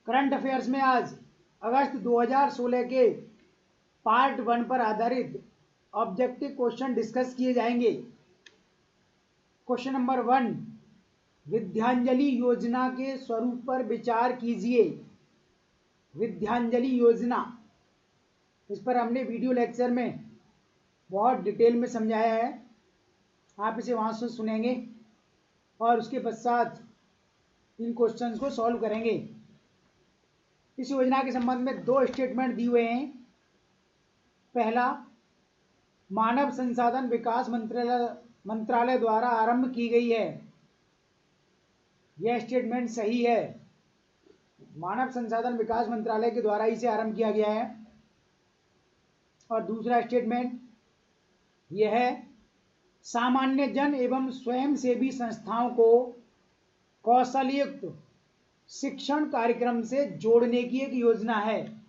Current affairs में आज अगस्त 2016 के पार्ट 1 पर आधारित ऑब्जेक्टिव क्वेश्चन डिस्कस किए जाएंगे। क्वेश्चन नंबर 1, विद्यांजलि योजना के स्वरूप पर विचार कीजिए। विद्यांजलि योजना, इस पर हमने वीडियो लेक्चर में बहुत डिटेल में समझाया है। आप इसे वहां से सुनेंगे और उसके पश्चात इन क्वेश्चंस को सॉल्व करेंगे। इस योजना के संबंध में दो स्टेटमेंट दिए हुए हैं। पहला, मानव संसाधन विकास मंत्रालय द्वारा आरंभ की गई है। यह स्टेटमेंट सही है। मानव संसाधन विकास मंत्रालय के द्वारा इसे आरंभ किया गया है। और दूसरा स्टेटमेंट यह है, सामान्य जन एवं स्वयंसेवी संस्थाओं को कौशलयुक्त शिक्षण कार्यक्रम से जोड़ने की एक योजना है।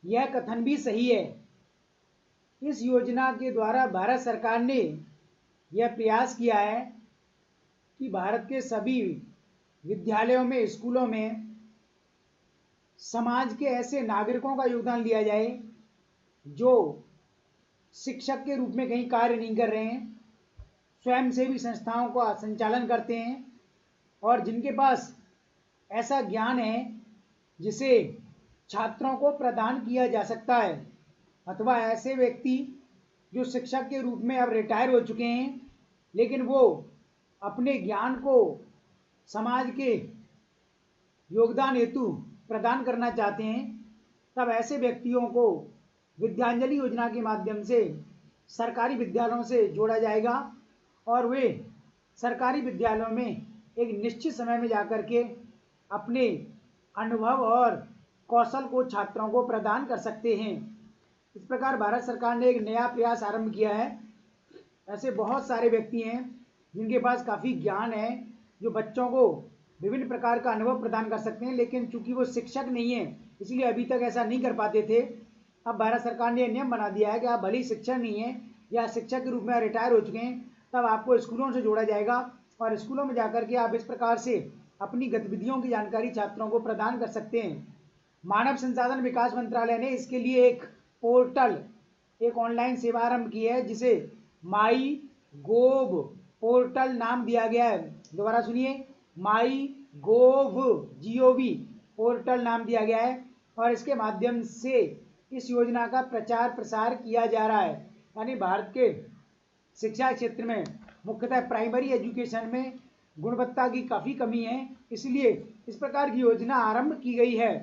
यह कथन भी सही है। इस योजना के द्वारा भारत सरकार ने यह प्रयास किया है कि भारत के सभी विद्यालयों में, स्कूलों में समाज के ऐसे नागरिकों का योगदान लिया जाए जो शिक्षक के रूप में कहीं कार्य नहीं कर रहे हैं, स्वयंसेवी संस्थाओं का संचालन करते हैं और जिनके पास ऐसा ज्ञान है जिसे छात्रों को प्रदान किया जा सकता है, अथवा ऐसे व्यक्ति जो शिक्षक के रूप में अब रिटायर हो चुके हैं लेकिन वो अपने ज्ञान को समाज के योगदान हेतु प्रदान करना चाहते हैं, तब ऐसे व्यक्तियों को विद्यांजलि योजना के माध्यम से सरकारी विद्यालयों से जोड़ा जाएगा और वे सरकारी विद्यालयों में एक निश्चित समय में जाकर के अपने अनुभव और कौशल को छात्रों को प्रदान कर सकते हैं। इस प्रकार भारत सरकार ने एक नया प्रयास आरंभ किया है। ऐसे बहुत सारे व्यक्ति हैं जिनके पास काफ़ी ज्ञान है, जो बच्चों को विभिन्न प्रकार का अनुभव प्रदान कर सकते हैं, लेकिन चूंकि वो शिक्षक नहीं है इसलिए अभी तक ऐसा नहीं कर पाते थे। अब भारत सरकार ने नियम बना दिया है कि आप भले ही शिक्षक नहीं है या शिक्षक के रूप में रिटायर हो चुके हैं, तब आपको स्कूलों से जोड़ा जाएगा और स्कूलों में जाकर के आप इस प्रकार से अपनी गतिविधियों की जानकारी छात्रों को प्रदान कर सकते हैं। मानव संसाधन विकास मंत्रालय ने इसके लिए एक पोर्टल, एक ऑनलाइन सेवा आरंभ की है जिसे माई गोव पोर्टल नाम दिया गया है। दोबारा सुनिए, माई गोव GOV पोर्टल नाम दिया गया है और इसके माध्यम से इस योजना का प्रचार प्रसार किया जा रहा है। यानी भारत के शिक्षा क्षेत्र में, मुख्यतः प्राइमरी एजुकेशन में गुणवत्ता की काफ़ी कमी है, इसलिए इस प्रकार की योजना आरंभ की गई है।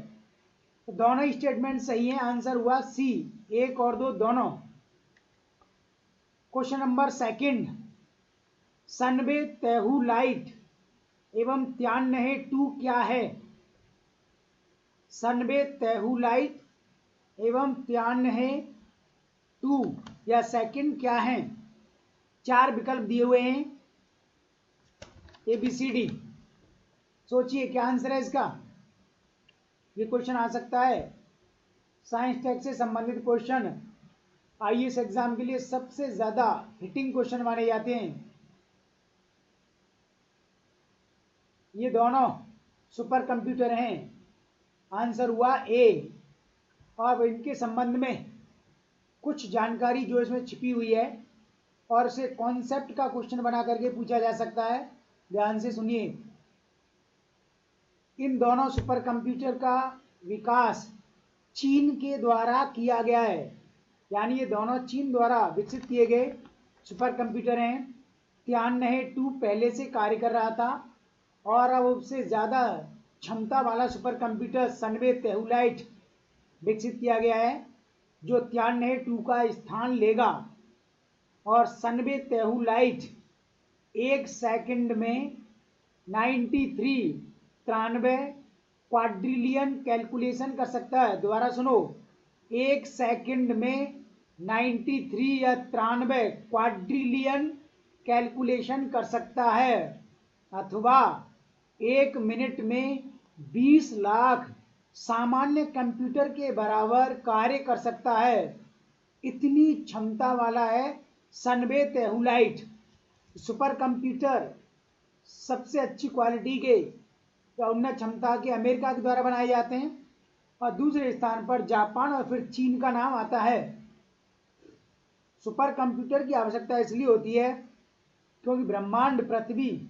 तो दोनों स्टेटमेंट सही हैं। आंसर हुआ C, 1 और 2 दोनों। क्वेश्चन नंबर 2, सनबे तेहुलाइट एवं त्यान्नहे 2 क्या है? सनबे तेहुलाइट एवं त्यान्नहे 2 या सेकंड क्या है? 4 विकल्प दिए हुए हैं, ABCD। सोचिए क्या आंसर है इसका। ये क्वेश्चन आ सकता है। साइंस टेक से संबंधित क्वेश्चन IAS एग्जाम के लिए सबसे ज्यादा हिटिंग क्वेश्चन माने जाते हैं। ये दोनों सुपर कंप्यूटर हैं। आंसर हुआ A। और इनके संबंध में कुछ जानकारी जो इसमें छिपी हुई है और इसे कॉन्सेप्ट का क्वेश्चन बना करके पूछा जा सकता है। ध्यान से सुनिए, इन दोनों सुपर कंप्यूटर का विकास चीन के द्वारा किया गया है। यानी ये दोनों चीन द्वारा विकसित किए गए सुपर कंप्यूटर हैं। त्यान्नहे 2 पहले से कार्य कर रहा था और अब उससे ज़्यादा क्षमता वाला सुपर कंप्यूटर सनबे तेहुलाइट विकसित किया गया है जो त्यान्नहे 2 का स्थान लेगा। और सनबे तेहुलाइट 1 सेकंड में 93 क्वाड्रिलियन कैलकुलेशन कर सकता है। दोबारा सुनो, 1 सेकंड में 93 या 93 क्वाड्रिलियन कैलकुलेशन कर सकता है, अथवा 1 मिनट में 20 लाख सामान्य कंप्यूटर के बराबर कार्य कर सकता है। इतनी क्षमता वाला है सनबे तेहुलाइट सुपर कंप्यूटर। सबसे अच्छी क्वालिटी के या उन्नत क्षमता के अमेरिका के द्वारा बनाए जाते हैं, और दूसरे स्थान पर जापान और फिर चीन का नाम आता है। सुपर कंप्यूटर की आवश्यकता इसलिए होती है क्योंकि ब्रह्मांड, पृथ्वी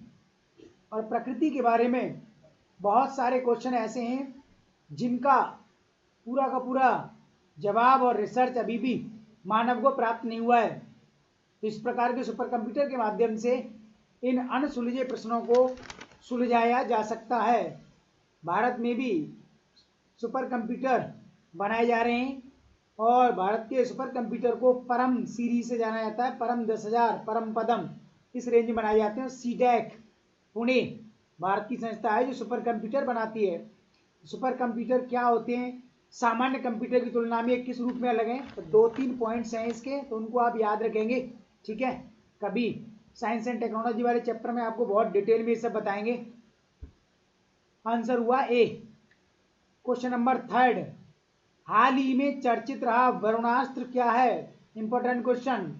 और प्रकृति के बारे में बहुत सारे क्वेश्चन ऐसे हैं जिनका पूरा का पूरा जवाब और रिसर्च अभी भी मानव को प्राप्त नहीं हुआ है। इस प्रकार के सुपर कंप्यूटर के माध्यम से इन अनसुलझे प्रश्नों को सुलझाया जा सकता है। भारत में भी सुपर कंप्यूटर बनाए जा रहे हैं और भारत के सुपर कंप्यूटर को परम सीरीज से जाना जाता है। परम 10,000, परम पदम, इस रेंज में बनाए जाते हैं। सीडैक पुणे भारत की संस्था है जो सुपर कंप्यूटर बनाती है। सुपर कंप्यूटर क्या होते हैं, सामान्य कंप्यूटर की तुलना में किस रूप में अलग हैं, तो 2-3 पॉइंट्स हैं इसके, तो उनको आप याद रखेंगे। ठीक है, कभी साइंस एंड टेक्नोलॉजी वाले चैप्टर में आपको बहुत डिटेल में ये सब बताएंगे। आंसर हुआ ए। क्वेश्चन नंबर 3, हाल ही में चर्चित रहा वरुणास्त्र क्या है? Important question.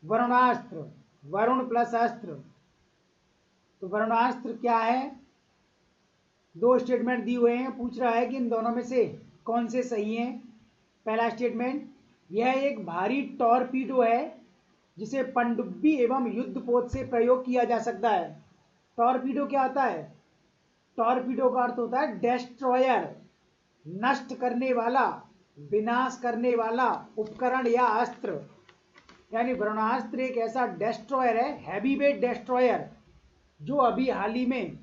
Varunastra, Varun plus अस्त्र, तो वरुणास्त्र क्या है? 2 स्टेटमेंट दिए हुए हैं, पूछ रहा है कि इन दोनों में से कौन से सही हैं। पहला स्टेटमेंट, यह एक भारी टॉर्पीडो है जिसे पनडुब्बी एवं युद्धपोत से प्रयोग किया जा सकता है। टॉर्पीडो क्या होता है? टॉर्पीडो का अर्थ होता है डेस्ट्रॉयर, नष्ट करने वाला, विनाश करने वाला उपकरण या अस्त्र। यानी ब्रह्मास्त्र एक ऐसा डेस्ट्रॉयर है, हैवी वेट डेस्ट्रॉयर, जो अभी हाल ही में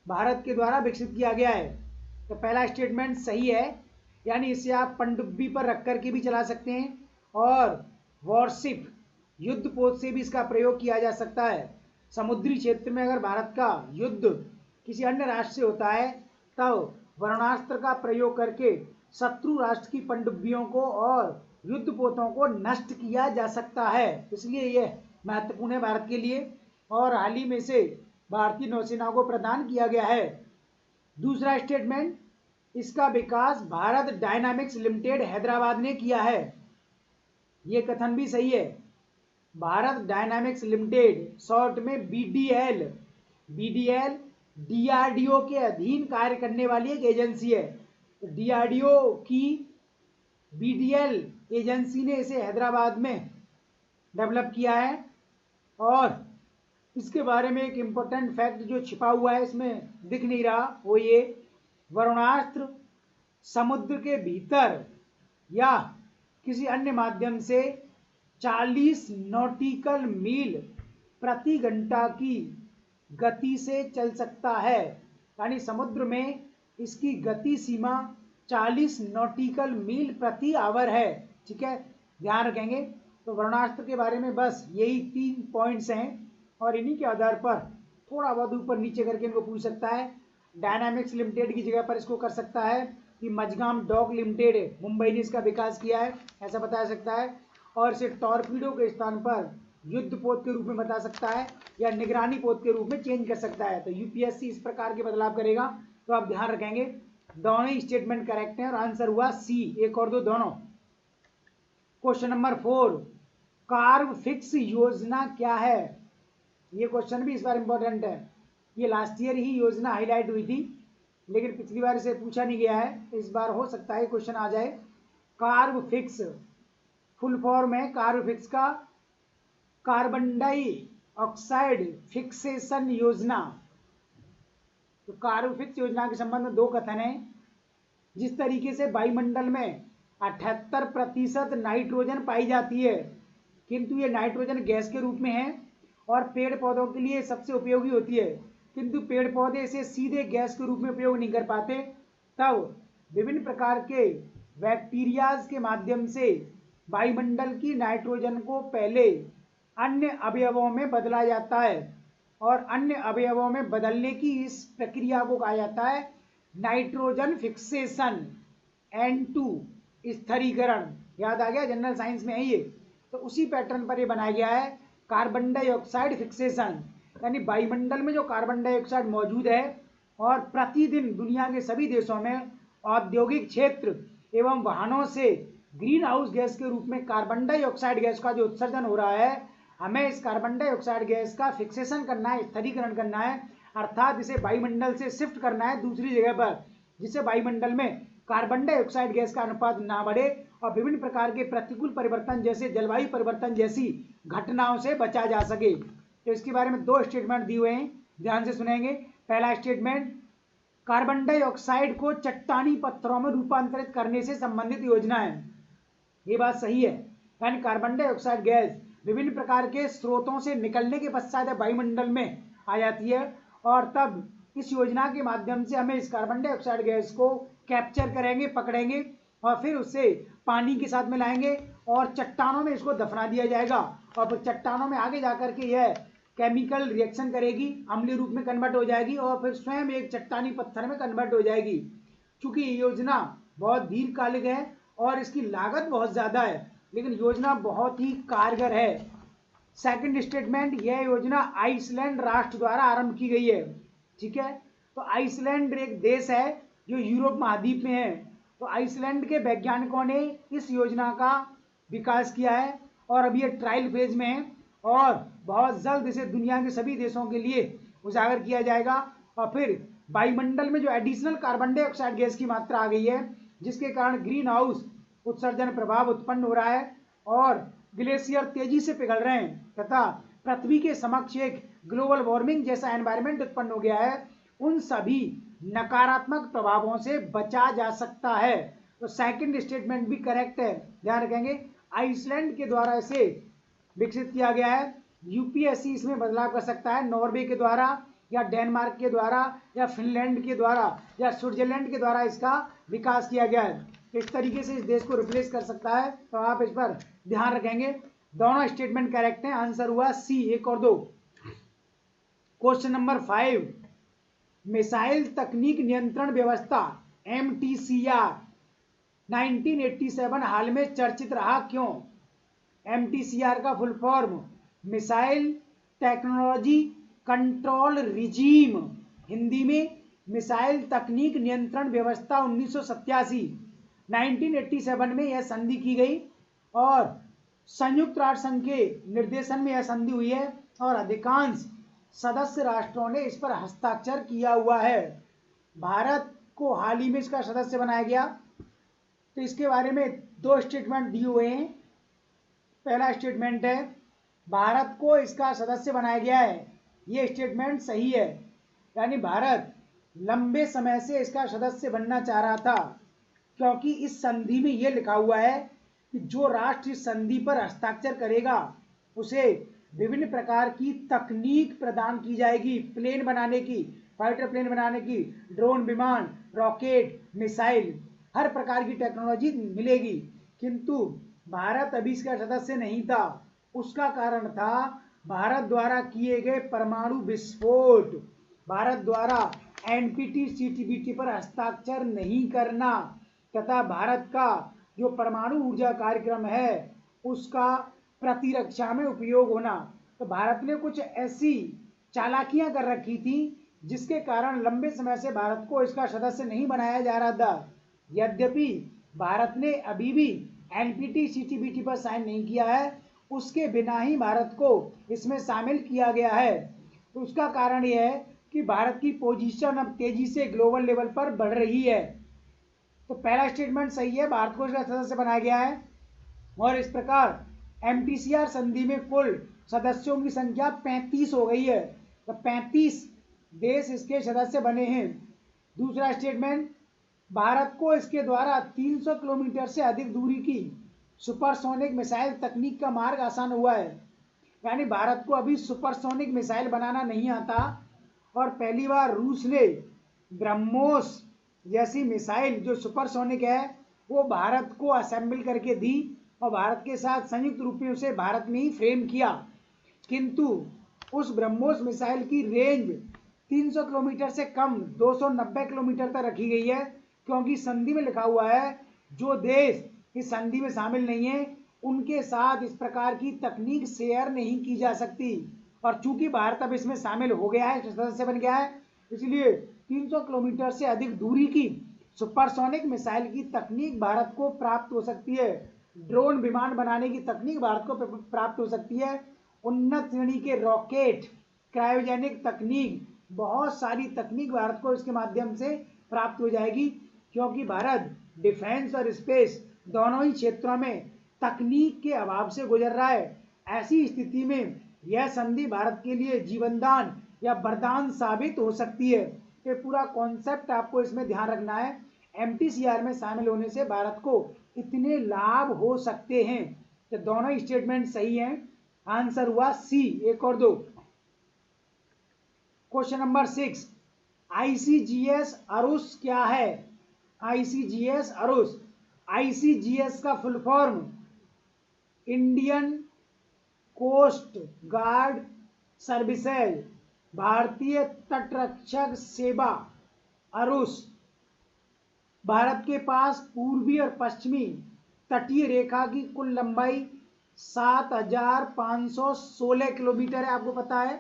भारत के द्वारा विकसित किया गया है। तो पहला स्टेटमेंट सही है, यानी इसे आप पनडुब्बी पर रख करके भी चला सकते हैं और वॉरशिप, युद्धपोत से भी इसका प्रयोग किया जा सकता है। समुद्री क्षेत्र में अगर भारत का युद्ध किसी अन्य राष्ट्र से होता है तब वरुणास्त्र का प्रयोग करके शत्रु राष्ट्र की पनडुब्बियों को और युद्धपोतों को नष्ट किया जा सकता है। इसलिए यह महत्वपूर्ण है भारत के लिए और हाल ही में से भारतीय नौसेना को प्रदान किया गया है। दूसरा स्टेटमेंट, इसका विकास भारत डायनामिक्स लिमिटेड हैदराबाद ने किया है। यह कथन भी सही है। भारत डायनामिक्स लिमिटेड, शॉर्ट में बीडीएल, बीडीएल डीआरडीओ के अधीन कार्य करने वाली एक एजेंसी है। डीआरडीओ की बीडीएल एजेंसी ने इसे हैदराबाद में डेवलप किया है। और इसके बारे में एक इंपॉर्टेंट फैक्ट जो छिपा हुआ है, इसमें दिख नहीं रहा, वो ये, वरुणास्त्र समुद्र के भीतर या किसी अन्य माध्यम से 40 नॉटिकल मील प्रति घंटा की गति से चल सकता है। यानी समुद्र में इसकी गति सीमा 40 नॉटिकल मील प्रति आवर है। ठीक है, ध्यान रखेंगे। तो वरुणास्त्र के बारे में बस यही 3 पॉइंट्स हैं और इन्हीं के आधार पर थोड़ा बहुत ऊपर नीचे करके इनको पूछ सकता है। डायनामिक्स लिमिटेड की जगह पर इसको कर सकता है कि मजगाम डॉक लिमिटेड मुंबई ने इसका विकास किया है, ऐसा बता सकता है। और इसे टॉर्पीडो के स्थान पर युद्धपोत के रूप में बता सकता है या निगरानी पोत के रूप में चेंज कर सकता है। तो यूपीएससी इस प्रकार के बदलाव करेगा, तो आप ध्यान रखेंगे। दोनों ही स्टेटमेंट करेक्ट हैं और आंसर हुआ सी, 1 और 2 दोनों। क्वेश्चन नंबर 4, कार्ब फिक्स योजना क्या है? ये क्वेश्चन भी इस बार इंपॉर्टेंट है। ये लास्ट ईयर ही योजना हाईलाइट हुई थी, लेकिन पिछली बार इसे पूछा नहीं गया है, इस बार हो सकता है क्वेश्चन आ जाए। कार्ब फिक्स फुल फॉर्म है कार्ब फिक्स का कार्बन डाइऑक्साइड फिक्सेशन योजना। तो कार्ब फिक्स योजना के संबंध में 2 कथन हैं। जिस तरीके से वायुमंडल में 78% नाइट्रोजन पाई जाती है, किंतु ये नाइट्रोजन गैस के रूप में है और पेड़ पौधों के लिए सबसे उपयोगी होती है, किंतु पेड़ पौधे इसे सीधे गैस के रूप में उपयोग नहीं कर पाते, तब विभिन्न प्रकार के बैक्टीरियाज के माध्यम से वायुमंडल की नाइट्रोजन को पहले अन्य अवयवों में बदला जाता है और अन्य अवयवों में बदलने की इस प्रक्रिया को कहा जाता है नाइट्रोजन फिक्सेशन, N2 स्थिरीकरण। याद आ गया, जनरल साइंस में है ये। तो उसी पैटर्न पर ये बनाया गया है कार्बन डाइऑक्साइड फिक्सेशन। यानी वायुमंडल में जो कार्बन डाइऑक्साइड मौजूद है और प्रतिदिन दुनिया के सभी देशों में औद्योगिक क्षेत्र एवं वाहनों से ग्रीन हाउस गैस के रूप में कार्बन डाइऑक्साइड गैस का जो उत्सर्जन हो रहा है, हमें इस कार्बन डाइऑक्साइड गैस का फिक्सेशन करना है, स्थिरीकरण करना है। अर्थात इसे वायुमंडल से शिफ्ट करना है दूसरी जगह पर, जिससे वायुमंडल में कार्बन डाइऑक्साइड गैस का अनुपात ना बढ़े और विभिन्न प्रकार के प्रतिकूल परिवर्तन जैसे जलवायु परिवर्तन जैसी घटनाओं से बचा जा सके। तो इसके बारे में 2 स्टेटमेंट दिए हुए हैं, ध्यान से सुनेंगे। पहला स्टेटमेंट, कार्बन डाइऑक्साइड को चट्टानी पत्थरों में रूपांतरित करने से संबंधित योजना है। ये बात सही है, यानी कार्बन डाइऑक्साइड गैस विभिन्न प्रकार के स्रोतों से निकलने के पश्चात वायुमंडल में आ जाती है और तब इस योजना के माध्यम से हमें इस कार्बन डाइऑक्साइड गैस को कैप्चर करेंगे, पकड़ेंगे और फिर उसे पानी के साथ मिलाएंगे और चट्टानों में इसको दफना दिया जाएगा और फिर चट्टानों में आगे जाकर के यह केमिकल रिएक्शन करेगी, अम्लीय रूप में कन्वर्ट हो जाएगी और फिर स्वयं एक चट्टानी पत्थर में कन्वर्ट हो जाएगी। चूंकि ये योजना बहुत दीर्घकालिक है और इसकी लागत बहुत ज्यादा है, लेकिन योजना बहुत ही कारगर है। सेकंड स्टेटमेंट, यह योजना आइसलैंड राष्ट्र द्वारा आरंभ की गई है। ठीक है, तो आइसलैंड एक देश है जो यूरोप महाद्वीप में है। तो आइसलैंड के वैज्ञानिकों ने इस योजना का विकास किया है और अभी ये ट्रायल फेज में है और बहुत जल्द इसे दुनिया के सभी देशों के लिए उजागर किया जाएगा और फिर वायुमंडल में जो एडिशनल कार्बन डाइऑक्साइड गैस की मात्रा आ गई है, जिसके कारण ग्रीन हाउस उत्सर्जन प्रभाव उत्पन्न हो रहा है और ग्लेशियर तेजी से पिघल रहे हैं तथा पृथ्वी के समक्ष एक ग्लोबल वार्मिंग जैसा एनवायरनमेंट उत्पन्न हो गया है, उन सभी नकारात्मक प्रभावों से बचा जा सकता है। तो सेकंड स्टेटमेंट भी करेक्ट है, ध्यान रखेंगे। आइसलैंड के द्वारा इसे विकसित किया गया है। यूपीएससी इसमें बदलाव कर सकता है, नॉर्वे के द्वारा या डेनमार्क के द्वारा या फिनलैंड के द्वारा या स्विट्जरलैंड के द्वारा इसका विकास किया गया है। इस तरीके से इस देश को रिप्लेस कर सकता है, तो आप इस पर ध्यान रखेंगे। दोनों स्टेटमेंट करेक्ट हैं, आंसर हुआ सी 1 और 2। क्वेश्चन नंबर 5, मिसाइल तकनीक नियंत्रण व्यवस्था MTCR 1987 हाल में चर्चित रहा, क्यों? MTCR का full form missile technology control regime, Hindi में मिसाइल तकनीक नियंत्रण व्यवस्था 1987 1987 में यह संधि की गई और संयुक्त राष्ट्र संघ के निर्देशन में यह संधि हुई है और अधिकांश सदस्य राष्ट्रों ने इस पर हस्ताक्षर किया हुआ है। भारत को हाल ही में इसका सदस्य बनाया गया। तो इसके बारे में 2 स्टेटमेंट दिए हुए हैं। पहला स्टेटमेंट है, भारत को इसका सदस्य बनाया गया है, ये स्टेटमेंट सही है, यानी भारत लंबे समय से इसका सदस्य बनना चाह रहा था, क्योंकि इस संधि में यह लिखा हुआ है कि जो राष्ट्र इस संधि पर हस्ताक्षर करेगा उसे विभिन्न प्रकार की तकनीक प्रदान की जाएगी, प्लेन बनाने की, फाइटर प्लेन बनाने की, ड्रोन विमान, रॉकेट, मिसाइल, हर प्रकार की टेक्नोलॉजी मिलेगी। किंतु भारत अभी इसका सदस्य नहीं था। उसका कारण था भारत द्वारा किए गए परमाणु विस्फोट, भारत द्वारा एनपीटी सीटीबीटी पर हस्ताक्षर नहीं करना तथा भारत का जो परमाणु ऊर्जा कार्यक्रम है उसका प्रतिरक्षा में उपयोग होना। तो भारत ने कुछ ऐसी चालाकियां कर रखी थी जिसके कारण लंबे समय से भारत को इसका सदस्य नहीं बनाया जा रहा था। यद्यपि भारत ने अभी भी एनपीटी सीटीबीटी पर साइन नहीं किया है, उसके बिना ही भारत को इसमें शामिल किया गया है। तो उसका कारण यह है कि भारत की पोजीशन अब तेजी से ग्लोबल लेवल पर बढ़ रही है। तो पहला स्टेटमेंट सही है, भारत को इसका सदस्य बनाया गया है और इस प्रकार MTCR संधि में कुल सदस्यों की संख्या 35 हो गई है। तो 35 देश इसके सदस्य बने हैं। दूसरा स्टेटमेंट, भारत को इसके द्वारा 300 किलोमीटर से अधिक दूरी की सुपरसोनिक मिसाइल तकनीक का मार्ग आसान हुआ है, यानी भारत को अभी सुपरसोनिक मिसाइल बनाना नहीं आता और पहली बार रूस ने ब्रह्मोस जैसी मिसाइल जो सुपरसोनिक है वो भारत को असेंबल करके दी और भारत के साथ संयुक्त रूप में उसे भारत में ही फ्रेम किया। किंतु उस ब्रह्मोस मिसाइल की रेंज 300 किलोमीटर से कम 290 किलोमीटर तक रखी गई है, क्योंकि संधि में लिखा हुआ है जो देश इस संधि में शामिल नहीं है उनके साथ इस प्रकार की तकनीक शेयर नहीं की जा सकती। और चूंकि भारत अब इसमें शामिल हो गया है, सदस्य बन गया है, इसलिए 300 किलोमीटर से अधिक दूरी की सुपरसोनिक मिसाइल की तकनीक भारत को प्राप्त हो सकती है। ड्रोन विमान बनाने की तकनीक भारत को प्राप्त हो सकती है। उन्नत श्रेणी के रॉकेट, क्रायोजेनिक तकनीक बहुत सारी तकनीक भारत को इसके माध्यम से प्राप्त हो जाएगी, क्योंकि भारत डिफेंस और स्पेस दोनों ही क्षेत्रों में तकनीक के अभाव से गुजर रहा है। ऐसी स्थिति में यह संधि भारत के लिए जीवनदान या वरदान साबित हो सकती है। ये पूरा कॉन्सेप्ट आपको इसमें ध्यान रखना है। एमटीसीआर में शामिल होने से भारत को इतने लाभ हो सकते हैं। तो दोनों स्टेटमेंट सही हैं। आंसर हुआ सी, 1 और 2। क्वेश्चन नंबर 6, आईसीजीएस अरुस क्या है? आईसीजीएस अरुस, आईसीजीएस का full form Indian coast guard services, भारतीय तटरक्षक सेवा। अरुस, भारत के पास पूर्वी और पश्चिमी तटीय रेखा की कुल लंबाई 7516 किलोमीटर है, आपको पता है।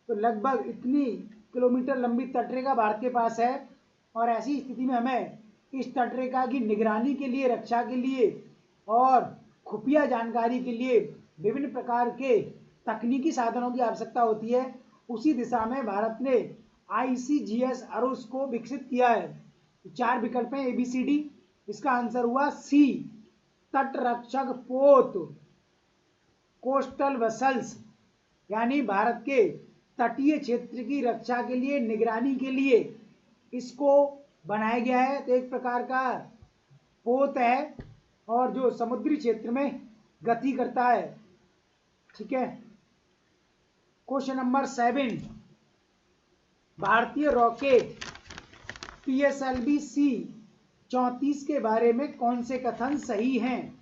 तो लगभग इतनी किलोमीटर लंबी तटरेखा भारत के पास है। और ऐसी स्थिति में हमें इस तटरेखा की निगरानी के लिए, रक्षा के लिए और खुफिया जानकारी के लिए विभिन्न प्रकार के तकनीकी साधनों की आवश्यकता होती है। उसी दिशा में भारत ने आईसीजीएस अरुस को विकसित किया है। 4 विकल्प हैं ABCD, इसका आंसर हुआ सी, तटरक्षक पोत, कोस्टल वेसल्स, यानी भारत के तटीय क्षेत्र की रक्षा के लिए, निगरानी के लिए इसको बनाया गया है। तो एक प्रकार का पोत है और जो समुद्री क्षेत्र में गति करता है। ठीक है। क्वेश्चन नंबर 7, भारतीय रॉकेट PSLV-C-34 के बारे में कौन से कथन सही हैं?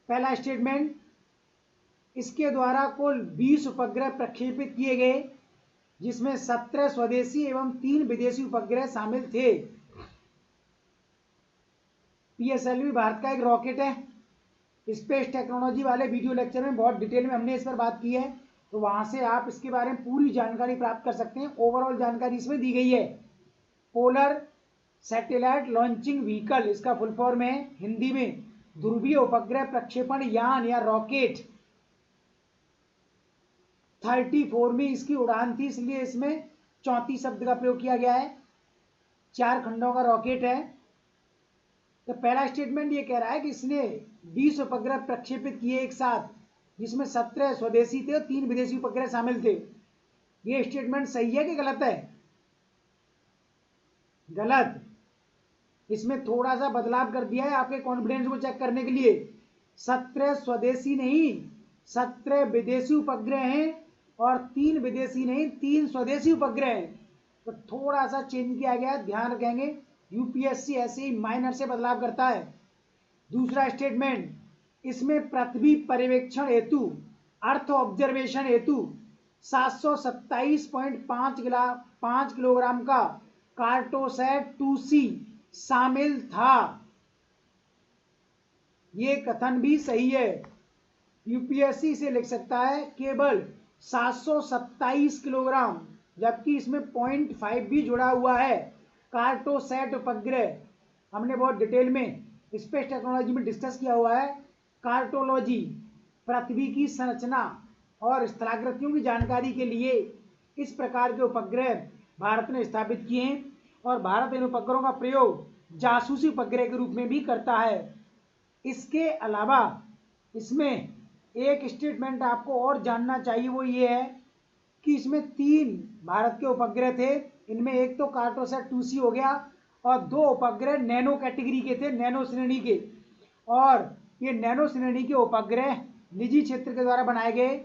पहला स्टेटमेंट, इसके द्वारा कुल 20 उपग्रह प्रक्षेपित किए गए, जिसमें 17 स्वदेशी एवं 3 विदेशी उपग्रह शामिल थे। PSLV भारत का एक रॉकेट है। स्पेस टेक्नोलॉजी वाले वीडियो लेक्चर में बहुत डिटेल में हमने इस पर बात की है, तो वहां से आप इसके बारे में पूरी जानकारी प्राप्त कर सकते हैं। ओवरऑल जानकारी इसमें दी गई है। पोलर सैटेलाइट लॉन्चिंग व्हीकल इसका फुल फॉर्म है हिंदी में ध्रुवीय उपग्रह प्रक्षेपण यान या रॉकेट। 34 में इसकी उड़ान थी, इसलिए इसमें 34 शब्द का प्रयोग किया गया है। 4 खंडों का रॉकेट है। तो पहला स्टेटमेंट ये कह रहा है कि इसने 20 उपग्रह प्रक्षेपित किए एक साथ, जिसमें 17 स्वदेशी थे और 3 विदेशी उपग्रह शामिल थे। ये स्टेटमेंट सही है कि गलत है? गलत। इसमें थोड़ा सा बदलाव कर दिया है आपके कॉन्फिडेंस को चेक करने के लिए। 17 स्वदेशी नहीं, 17 विदेशी उपग्रह हैं, और 3 विदेशी नहीं, 3 स्वदेशी उपग्रह हैं। तो थोड़ा सा चेंज किया गया, ध्यान रखेंगे। यूपीएससी ऐसे ही माइनर से बदलाव करता है। दूसरा स्टेटमेंट, इसमें पृथ्वी पर्यवेक्षण हेतु, अर्थ ऑब्जर्वेशन हेतु 727.5 किलोग्राम का कार्टोसैट 2C शामिल था। ये कथन भी सही है। यूपीएससी से लिख सकता है केवल 727 किलोग्राम, जबकि इसमें 0.5 भी जुड़ा हुआ है। कार्टोसैट उपग्रह हमने बहुत डिटेल में स्पेस टेक्नोलॉजी में डिस्कस किया हुआ है। कार्टोलॉजी, पृथ्वी की संरचना और स्थलाकृतियों की जानकारी के लिए इस प्रकार के उपग्रह भारत ने स्थापित किए हैं, और भारत इन उपग्रहों का प्रयोग जासूसी उपग्रह के रूप में भी करता है। इसके अलावा इसमें एक स्टेटमेंट आपको और जानना चाहिए, वो ये है कि इसमें 3 भारत के उपग्रह थे। इनमें एक तो कार्टोसैट 2C हो गया, और 2 उपग्रह नैनो कैटेगरी के थे, नैनो श्रेणी के। और ये नैनो श्रेणी के उपग्रह निजी क्षेत्र के द्वारा बनाए गए।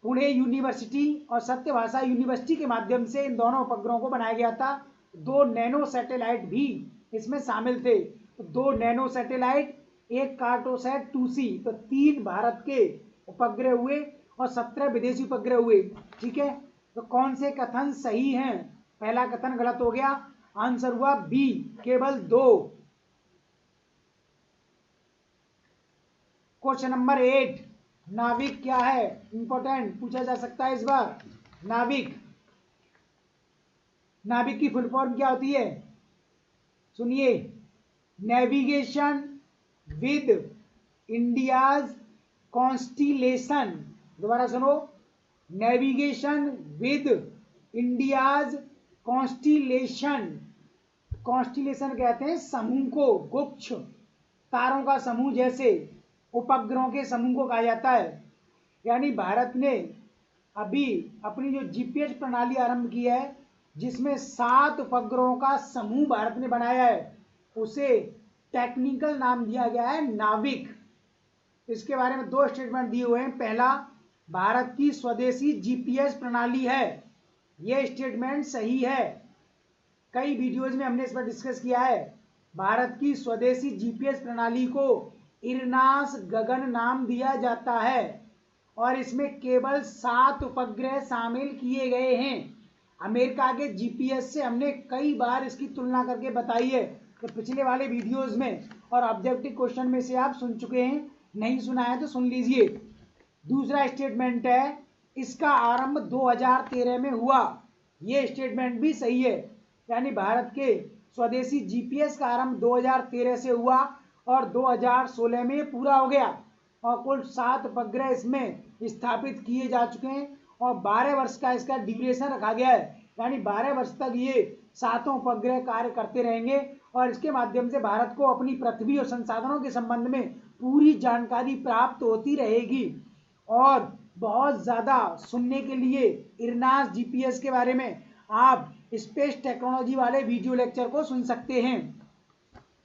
पुणे यूनिवर्सिटी और सत्य भाषा यूनिवर्सिटी के माध्यम से इन दोनों उपग्रहों को बनाया गया था। 2 नैनो सैटेलाइट भी इसमें शामिल थे। तो 2 नैनो सैटेलाइट, एक कार्टोसैट 2C, तो 3 भारत के उपग्रह हुए और 17 विदेशी उपग्रह हुए। ठीक है। तो कौन से कथन सही हैं? पहला कथन गलत हो गया, आंसर हुआ बी, केवल 2। क्वेश्चन नंबर 8, नाविक क्या है? इंपॉर्टेंट पूछा जा सकता है इस बार। नाविक, नाविक की फुल फॉर्म क्या होती है? सुनिए, नेविगेशन विद इंडियाज कॉन्स्टिलेशन, दोबारा सुनो, navigation with India's constellation. Constellation कहते हैं समूह को, गुच्छ तारों का समूह, जैसे उपग्रहों के समूह को कहा जाता है। यानी भारत ने अभी अपनी जो जीपीएस प्रणाली आरंभ की है, जिसमें 7 उपग्रहों का समूह भारत ने बनाया है, उसे टेक्निकल नाम दिया गया है नाविक। इसके बारे में 2 स्टेटमेंट दिए हुए हैं। पहला, भारत की स्वदेशी जीपीएस प्रणाली है, यह स्टेटमेंट सही है। कई वीडियोज में हमने इस पर डिस्कस किया है। भारत की स्वदेशी जीपीएस प्रणाली को इरनास गगन नाम दिया जाता है और इसमें केवल 7 उपग्रह शामिल किए गए हैं। अमेरिका के जीपीएस से हमने कई बार इसकी तुलना करके बताई है, तो पिछले वाले वीडियोज में और ऑब्जेक्टिव क्वेश्चन में से आप सुन चुके हैं, नहीं सुना है तो सुन लीजिए। दूसरा स्टेटमेंट है, इसका आरंभ 2013 में हुआ, यह स्टेटमेंट भी सही है। यानी भारत के स्वदेशी जीपीएस का आरंभ 2013 से हुआ और 2016 में पूरा हो गया और कुल 7 उपग्रह इसमें स्थापित किए जा चुके हैं और 12 वर्ष का इसका ड्यूरेशन रखा गया है। यानी 12 वर्ष तक ये 7 उपग्रह कार्य करते रहेंगे और इसके माध्यम से भारत को अपनी पृथ्वी और संसाधनों के संबंध में पूरी जानकारी प्राप्त होती रहेगी। और बहुत ज्यादा सुनने के लिए इरनास जीपीएस के बारे में आप स्पेस टेक्नोलॉजी वाले वीडियो लेक्चर को सुन सकते हैं।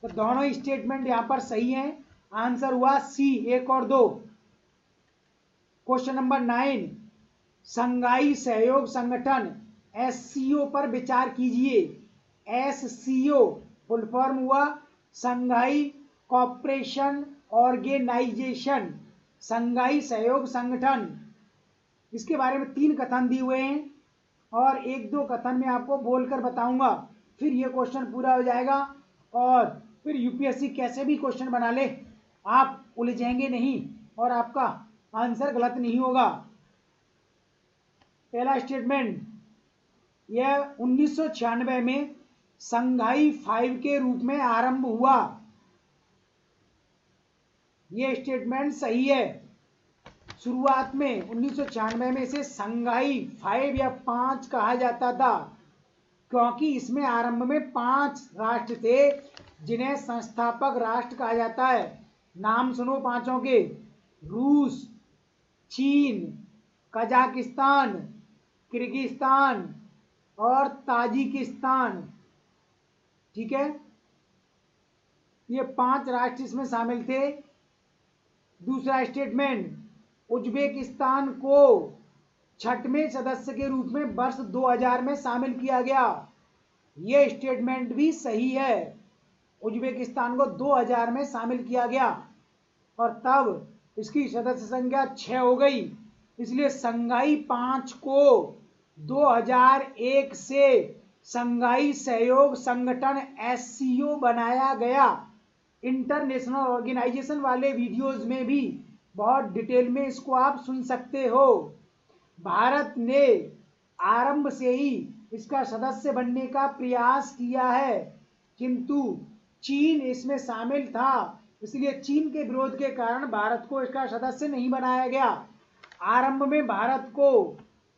तो दोनों स्टेटमेंट यहां पर सही हैं। आंसर हुआ सी, 1 और 2। क्वेश्चन नंबर 9, शंघाई सहयोग संगठन एससीओ पर विचार कीजिए। एससीओ फुल फॉर्म हुआ शंघाई कॉपरेशन ऑर्गेनाइजेशन, शंघाई सहयोग संगठन। इसके बारे में 3 कथन दिए हुए हैं और 1-2 कथन में आपको बोलकर बताऊंगा, फिर ये क्वेश्चन पूरा हो जाएगा और फिर यूपीएससी कैसे भी क्वेश्चन बना ले आप उलझेंगे नहीं और आपका आंसर गलत नहीं होगा। पहला स्टेटमेंट, यह 1996 में शंघाई 5 के रूप में आरंभ हुआ, यह स्टेटमेंट सही है। शुरुआत में 1996 में इसे शंघाई 5 या 5 कहा जाता था, क्योंकि इसमें आरंभ में 5 राष्ट्र थे जिन्हें संस्थापक राष्ट्र कहा जाता है। नाम सुनो 5 के, रूस, चीन, कजाकिस्तान, किर्गिस्तान और ताजिकिस्तान। ठीक है, ये 5 राष्ट्र इसमें शामिल थे। दूसरा स्टेटमेंट, उज्बेकिस्तान को 6वें सदस्य के रूप में वर्ष 2000 में शामिल किया गया, यह स्टेटमेंट भी सही है। उज्बेकिस्तान को 2000 में शामिल किया गया और तब इसकी सदस्य संख्या 6 हो गई, इसलिए शंघाई 5 को 2001 से शंघाई सहयोग संगठन एससीओ बनाया गया। इंटरनेशनल ऑर्गेनाइजेशन वाले वीडियोज में भी बहुत डिटेल में इसको आप सुन सकते हो। भारत ने आरंभ से ही इसका सदस्य बनने का प्रयास किया है, किंतु चीन इसमें शामिल था, इसलिए चीन के विरोध के कारण भारत को इसका सदस्य नहीं बनाया गया। आरंभ में भारत को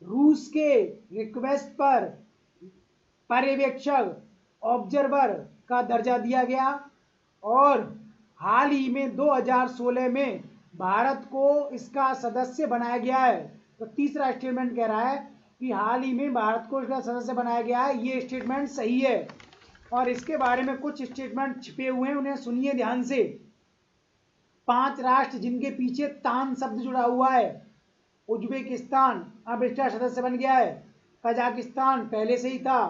रूस के रिक्वेस्ट पर पर्यवेक्षक ऑब्जर्वर का दर्जा दिया गया और हाल ही में 2016 में भारत को इसका सदस्य बनाया गया है। तो तीसरा स्टेटमेंट कह रहा है कि हाल ही में भारत को इसका सदस्य बनाया गया है, ये स्टेटमेंट सही है। और इसके बारे में कुछ स्टेटमेंट छिपे हुए हैं, उन्हें सुनिए ध्यान से। 5 राष्ट्र जिनके पीछे तान शब्द जुड़ा हुआ है, उज्बेकिस्तान अब इसका सदस्य बन गया है, कजाकिस्तान पहले से ही था,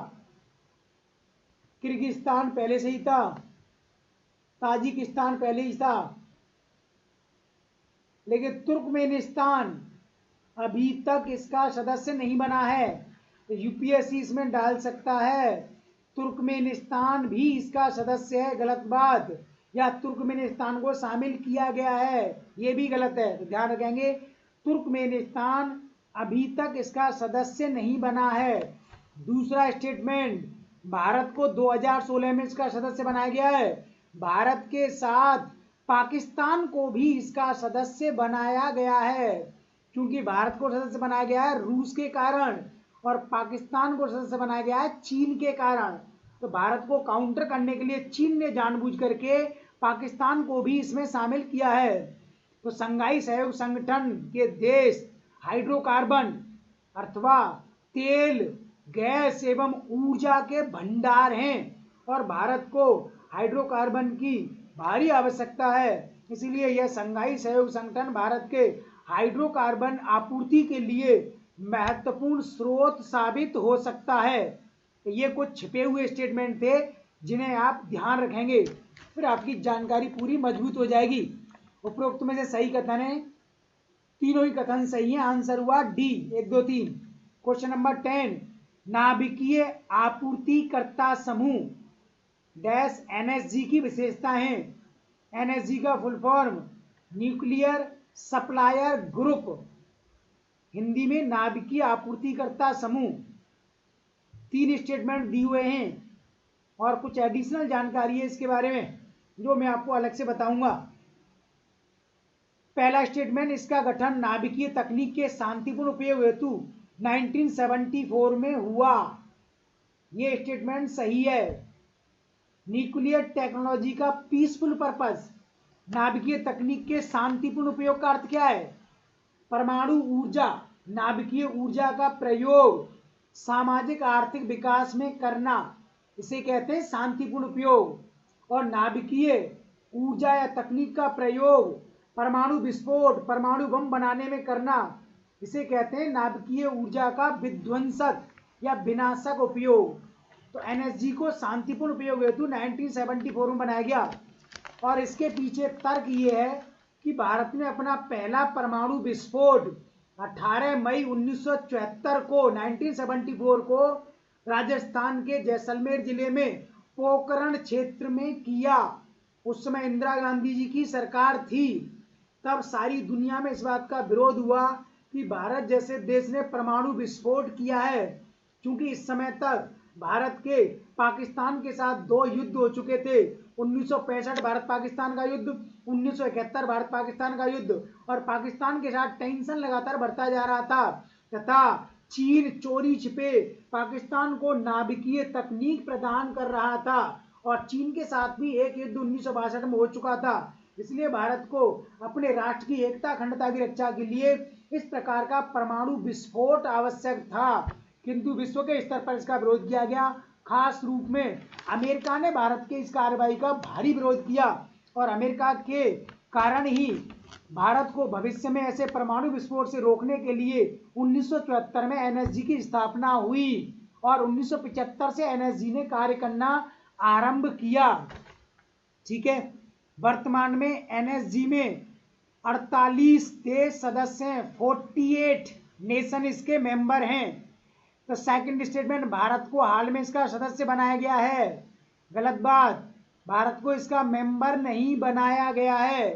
किर्गिस्तान पहले से ही था, ताजिकिस्तान पहले ही था, लेकिन तुर्कमेनिस्तान अभी तक इसका सदस्य नहीं बना है। तो यूपीएससी इसमें डाल सकता है तुर्कमेनिस्तान भी इसका सदस्य है, गलत बात, या तुर्कमेनिस्तान को शामिल किया गया है, ये भी गलत है। तो ध्यान रखेंगे, तुर्कमेनिस्तान अभी तक इसका सदस्य नहीं बना है। दूसरा स्टेटमेंट, भारत को 2016 में इसका सदस्य बनाया गया है। भारत के साथ पाकिस्तान को भी इसका सदस्य बनाया गया है, क्योंकि भारत को सदस्य बनाया गया है रूस के कारण और पाकिस्तान को सदस्य बनाया गया है चीन के कारण। तो भारत को काउंटर करने के लिए चीन ने जानबूझ करके पाकिस्तान को भी इसमें शामिल किया है। तो संघाई सहयोग संगठन के देश हाइड्रोकार्बन अथवा तेल, गैस एवं ऊर्जा के भंडार हैं और भारत को हाइड्रोकार्बन की भारी आवश्यकता है। इसीलिए यह संघाई सहयोग संगठन भारत के हाइड्रोकार्बन आपूर्ति के लिए महत्वपूर्ण स्रोत साबित हो सकता है। तो ये कुछ छिपे हुए स्टेटमेंट थे जिन्हें आप ध्यान रखेंगे, फिर आपकी जानकारी पूरी मजबूत हो जाएगी। उपरोक्त में से सही कथन है, तीनों ही कथन सही है। आंसर हुआ डी 1 2 3। क्वेश्चन नंबर 10, नाभिकीय आपूर्तिकर्ता समूह डैश एनएसजी की विशेषता है। एनएसजी का full form nuclear supplier group, Hindi में नाभिकीय आपूर्तिकर्ता समूह। 3 स्टेटमेंट दिए हुए हैं और कुछ एडिशनल जानकारी है इसके बारे में जो मैं आपको अलग से बताऊंगा। पहला स्टेटमेंट, इसका गठन नाभिकीय तकनीक के शांतिपूर्ण उपयोग हेतु 1974 में हुआ। यह स्टेटमेंट सही है। न्यूक्लियर टेक्नोलॉजी का पीसफुल पर्पस, नाभिकीय तकनीक के शांतिपूर्ण उपयोग का अर्थ क्या है? परमाणु ऊर्जा, नाभिकीय ऊर्जा का प्रयोग सामाजिक आर्थिक विकास में करना, इसे कहते हैं शांतिपूर्ण उपयोग। और नाभिकीय ऊर्जा या तकनीक का प्रयोग परमाणु विस्फोट, परमाणु बम बनाने में करना, इसे कहते हैं नाभिकीय ऊर्जा का विध्वंसक या विनाशक उपयोग। तो एनएसजी को शांतिपूर्ण उपयोग हेतु 1974 में बनाया गया और इसके पीछे तर्क ये है कि भारत ने अपना पहला परमाणु विस्फोट 18 मई 1974 को 1974 को राजस्थान के जैसलमेर जिले में पोखरण क्षेत्र में किया। उस समय इंदिरा गांधी जी की सरकार थी। तब सारी दुनिया में इस बात का विरोध हुआ कि भारत जैसे देश ने परमाणु विस्फोट किया है, क्योंकि इस समय तक भारत के पाकिस्तान के साथ 2 युद्ध हो चुके थे। 1965 भारत पाकिस्तान का युद्ध, 1971 भारत पाकिस्तान का युद्ध, और पाकिस्तान के साथ टेंशन लगातार बढ़ता जा रहा था तथा चीन चोरी छिपे पाकिस्तान को नाभिकीय तकनीक प्रदान कर रहा था और चीन के साथ भी एक युद्ध 1962 में हो चुका था। इसलिए भारत को अपने राष्ट्र की एकता अखंडता की रक्षा के लिए इस प्रकार का परमाणु विस्फोट आवश्यक था, किंतु विश्व के स्तर पर इसका विरोध किया गया। खास रूप में अमेरिका ने भारत के इस कार्रवाई का भारी विरोध किया और अमेरिका के कारण ही भारत को भविष्य में ऐसे परमाणु विस्फोट से रोकने के लिए 1974 में एनएसजी की स्थापना हुई और 1975 से एनएसजी ने कार्य करना आरंभ किया। ठीक है, वर्तमान में एनएसजी में 48 देश सदस्य हैं, 48 नेशन इसके मेंबर हैं। तो सेकंड स्टेटमेंट, भारत को हाल में इसका सदस्य बनाया गया है। गलत बात, भारत को इसका मेंबर नहीं बनाया गया है।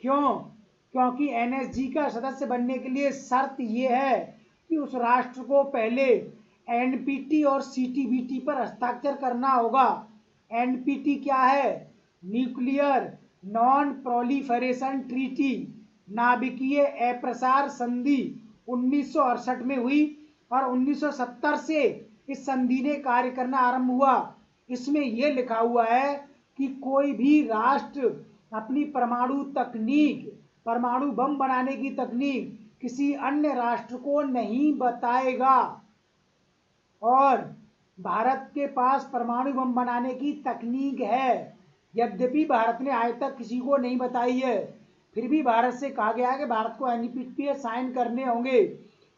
क्यों? क्योंकि एनएसजी का सदस्य बनने के लिए शर्त यह है कि उस राष्ट्र को पहले एनपीटी और सीटीबीटी पर हस्ताक्षर करना होगा। एनपीटी क्या है? न्यूक्लियर नॉन प्रोलिफरेशन ट्रीटी, नाभिकीय अप्रसार संधि 1968 में हुई और 1970 से इस संधि ने कार्य करना आरंभ हुआ। इसमें यह लिखा हुआ है कि कोई भी राष्ट्र अपनी परमाणु तकनीक, परमाणु बम बनाने की तकनीक किसी अन्य राष्ट्र को नहीं बताएगा और भारत के पास परमाणु बम बनाने की तकनीक है। यद्यपि भारत ने आज तक किसी को नहीं बताई है, फिर भी भारत से कहा गया है कि भारत को एनपीटी पर साइन करने होंगे।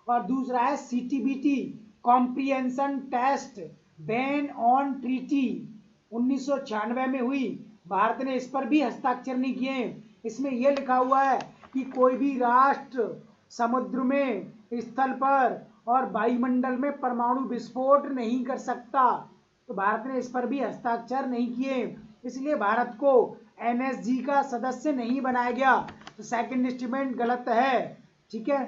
और दूसरा है CTBT, comprehension test ban on treaty, 1996 में हुई। भारत ने इस पर भी हस्ताक्षर नहीं किए। इसमें यह लिखा हुआ है कि कोई भी राष्ट्र समुद्र में, स्थल पर और वायुमंडल में परमाणु विस्फोट नहीं कर सकता। तो भारत ने इस पर भी हस्ताक्षर नहीं किए, इसलिए भारत को एनएसजी का सदस्य नहीं बनाया गया। तो सेकंड स्टेटमेंट गलत है। ठीक है,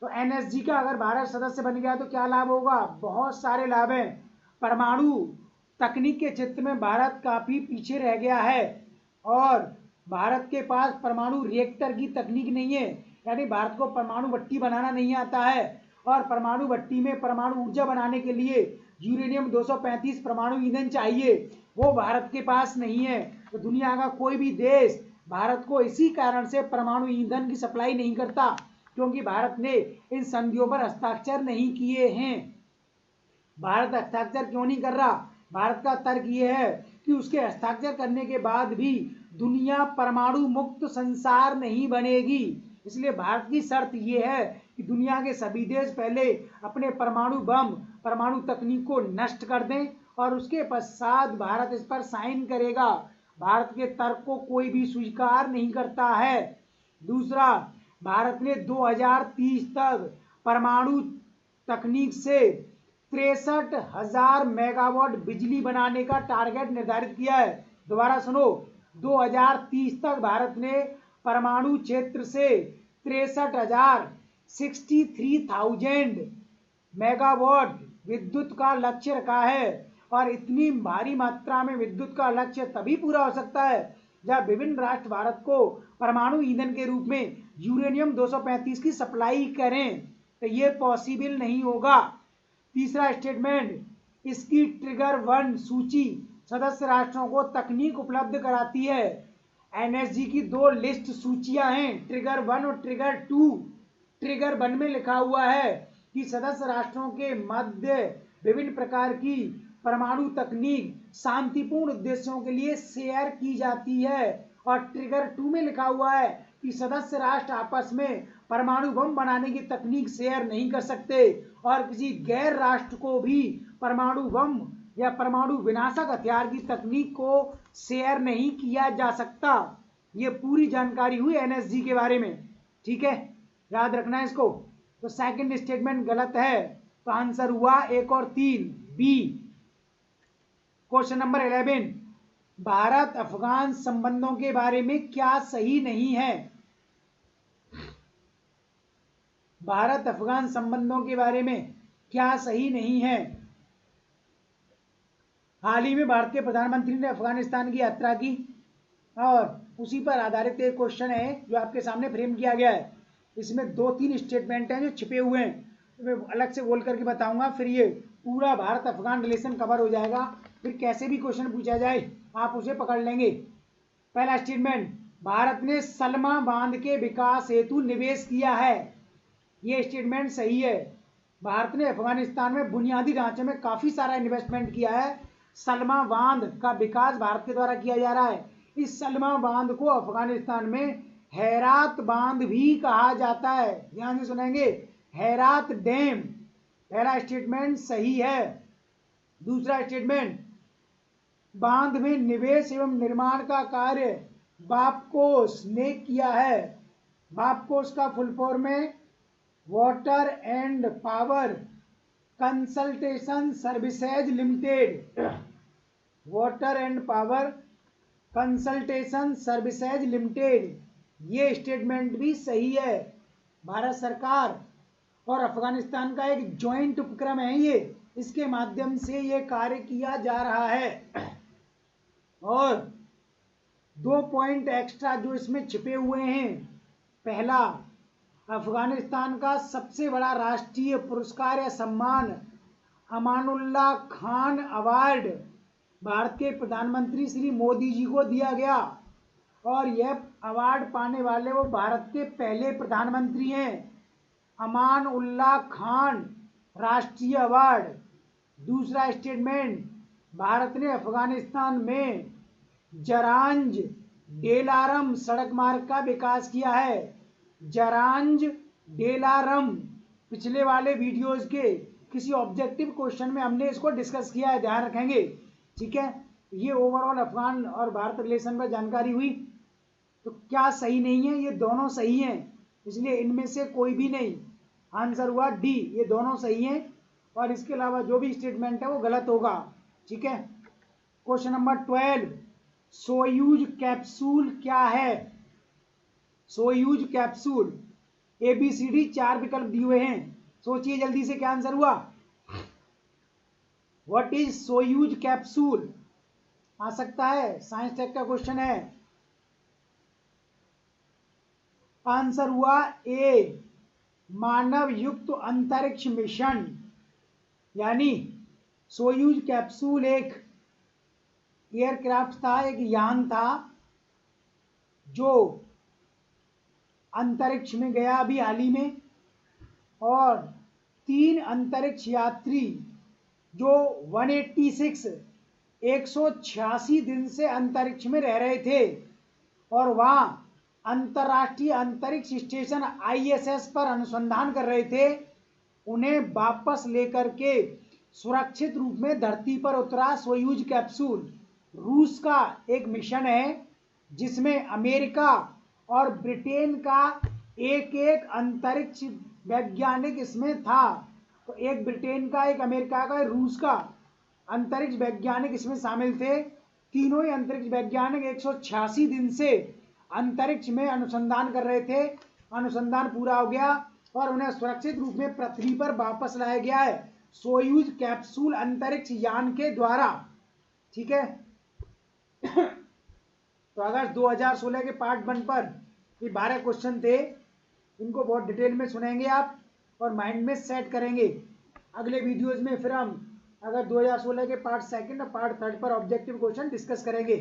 तो एनएसजी का अगर भारत सदस्य बन गया तो क्या लाभ होगा? बहुत सारे लाभ हैं। परमाणु तकनीक के क्षेत्र में भारत काफी पीछे रह गया है और भारत के पास परमाणु रिएक्टर की तकनीक नहीं है, यानी भारत को परमाणु भट्टी बनाना नहीं आता है, और परमाणु भट्टी में परमाणु ऊर्जा बनाने के लिए यूरेनियम 235 परमाणु ईंधन चाहिए, वो भारत के पास नहीं है। तो दुनिया का कोई भी देश भारत को इसी कारण से परमाणु ईंधन की सप्लाई नहीं करता, क्योंकि भारत ने इन संधियों पर हस्ताक्षर नहीं किए हैं। भारत हस्ताक्षर क्यों नहीं कर रहा? भारत का तर्क यह है कि उसके हस्ताक्षर करने के बाद भी दुनिया परमाणु मुक्त संसार नहीं बनेगी। इसलिए भारत की शर्त यह है कि दुनिया के सभी देश पहले अपने परमाणु बम, परमाणु तकनीक को नष्ट कर दें और उसके पश्चात भारत इस पर साइन करेगा। भारत के तर्क को कोई भी स्वीकार नहीं करता है। दूसरा, भारत ने 2030 तक परमाणु तकनीक से 63,000 मेगावाट बिजली बनाने का टारगेट निर्धारित किया है। दोबारा सुनो, 2030 तक भारत ने परमाणु क्षेत्र से 63,000 मेगावाट विद्युत का लक्ष्य रखा है। और इतनी भारी मात्रा में विद्युत का लक्ष्य तभी पूरा हो सकता है जब विभिन्न राष्ट्र भारत को परमाणु ईंधन के रूप में यूरेनियम 235 की सप्लाई करें, तो ये पॉसिबल नहीं होगा। तीसरा स्टेटमेंट, इसकी ट्रिगर 1 सूची सदस्य राष्ट्रों को तकनीक उपलब्ध कराती है। एनएसजी की 2 लिस्ट सूचियां हैं, ट्रिगर 1 और ट्रिगर 2। ट्रिगर 1 में लिखा हुआ है कि सदस्य राष्ट्रों के मध्य विभिन्न प्रकार की परमाणु तकनीक शांतिपूर्ण उद्देश्यों के लिए शेयर की जाती है, और ट्रिगर 2 में लिखा हुआ है कि सदस्य राष्ट्र आपस में परमाणु बम बनाने की तकनीक शेयर नहीं कर सकते और किसी गैर राष्ट्र को भी परमाणु बम या परमाणु विनाशक हथियार की तकनीक को शेयर नहीं किया जा सकता। ये पूरी जानकारी हुई एनएसजी के बारे में, ठीक है, याद रखना है इसको। तो सेकंड स्टेटमेंट गलत है, तो आंसर हुआ 1 और 3 बी। क्वेश्चन नंबर 11, भारत अफगान संबंधों के बारे में क्या सही नहीं है? भारत अफगान संबंधों के बारे में क्या सही नहीं है? हाल ही में भारतीय प्रधानमंत्री ने अफगानिस्तान की यात्रा की और उसी पर आधारित एक क्वेश्चन है जो आपके सामने फ्रेम किया गया है। इसमें 2-3 स्टेटमेंट हैं जो छिपे हुए हैं, तो मैं अलग से बोल करके बताऊंगा, फिर ये पूरा भारत अफगान रिलेशन कवर हो जाएगा। फिर कैसे भी क्वेश्चन पूछा जाए आप उसे पकड़ लेंगे। पहला स्टेटमेंट, भारत ने सलमा बांध के विकास हेतु निवेश किया है। ये स्टेटमेंट सही है। भारत ने अफगानिस्तान में बुनियादी ढांचे में काफी सारा इन्वेस्टमेंट किया है। सलमा बांध का विकास भारत के द्वारा किया जा रहा है। इस सलमा बांध को अफगानिस्तान में हेरात बांध भी कहा जाता है। ध्यान से सुनेंगे, हेरात डैम। पहला स्टेटमेंट सही है। दूसरा स्टेटमेंट, बांध में निवेश एवं निर्माण का कार्य बापकोस ने किया है। बापकोस का फुल फॉर्म है water and power consultation services limited. Water and power consultation services limited, ये स्टेटमेंट भी सही है। भारत सरकार और अफगानिस्तान का एक ज्वाइंट उपक्रम है ये, इसके माध्यम से ये कार्य किया जा रहा है। और 2 पॉइंट एक्स्ट्रा जो इसमें छिपे हुए हैं। पहला, अफगानिस्तान का सबसे बड़ा राष्ट्रीय पुरस्कार या सम्मान अमानुल्लाह खान अवार्ड भारत के प्रधानमंत्री श्री मोदी जी को दिया गया, और यह अवार्ड पाने वाले वो भारत के पहले प्रधानमंत्री हैं। अमान उल्लाह खान राष्ट्रीय अवार्ड। दूसरा स्टेटमेंट, भारत ने अफगानिस्तान में जरांज डेलारम सड़क मार्ग का विकास किया है। जरांज डेलारम, पिछले वाले वीडियोस के किसी ऑब्जेक्टिव क्वेश्चन में हमने इसको डिस्कस किया है, ध्यान रखेंगे, ठीक है। ये ओवरऑल अफगान और भारत रिलेशन पर जानकारी हुई। तो क्या सही नहीं है? ये दोनों सही हैं, इसलिए इनमें से कोई भी नहीं। आंसर हुआ डी, ये दोनों सही हैं, और इसके अलावा जो भी स्टेटमेंट है वो गलत होगा, ठीक है। क्वेश्चन नंबर 12, सोयूज कैप्सूल क्या है? सोयूज कैप्सूल, ABCD 4 विकल्प दिए हुए हैं, सोचिए जल्दी से क्या आंसर हुआ। What is Soyuz capsule? आ सकता है, साइंस टेक का क्वेश्चन है। आंसर हुआ ए, मानव युक्त अंतरिक्ष मिशन, यानी सोयूज कैप्सूल एक एयरक्राफ्ट था, एक यान था जो अंतरिक्ष में गया अभी हाल ही में, और 3 अंतरिक्ष यात्री जो 186 दिन से अंतरिक्ष में रह रहे थे और वहां अंतर्राष्ट्रीय अंतरिक्ष स्टेशन ISS पर अनुसंधान कर रहे थे, उन्हें वापस लेकर के सुरक्षित रूप में धरती पर उतरा सोयूज कैप्सूल। रूस का एक मिशन है जिसमें अमेरिका और ब्रिटेन का एक एक अंतरिक्ष वैज्ञानिक इसमें था। तो एक ब्रिटेन का, एक अमेरिका का, एक रूस का अंतरिक्ष वैज्ञानिक इसमें शामिल थे। तीनों ही अंतरिक्ष वैज्ञानिक 186 दिन से अंतरिक्ष में अनुसंधान कर रहे थे। अनुसंधान पूरा हो गया और उन्हें सुरक्षित रूप में पृथ्वी पर वापस लाया गया है सोयूज कैप्सूल अंतरिक्ष यान के द्वारा। ठीक है। तो अगस्त 2016 के पार्ट 1 पर ये 12 क्वेश्चन थे, इनको बहुत डिटेल में सुनेंगे आप और माइंड में सेट करेंगे। अगले वीडियोज में फिर हम अगर 2016 के पार्ट 2 और पार्ट 3 पर ऑब्जेक्टिव क्वेश्चन डिस्कस करेंगे।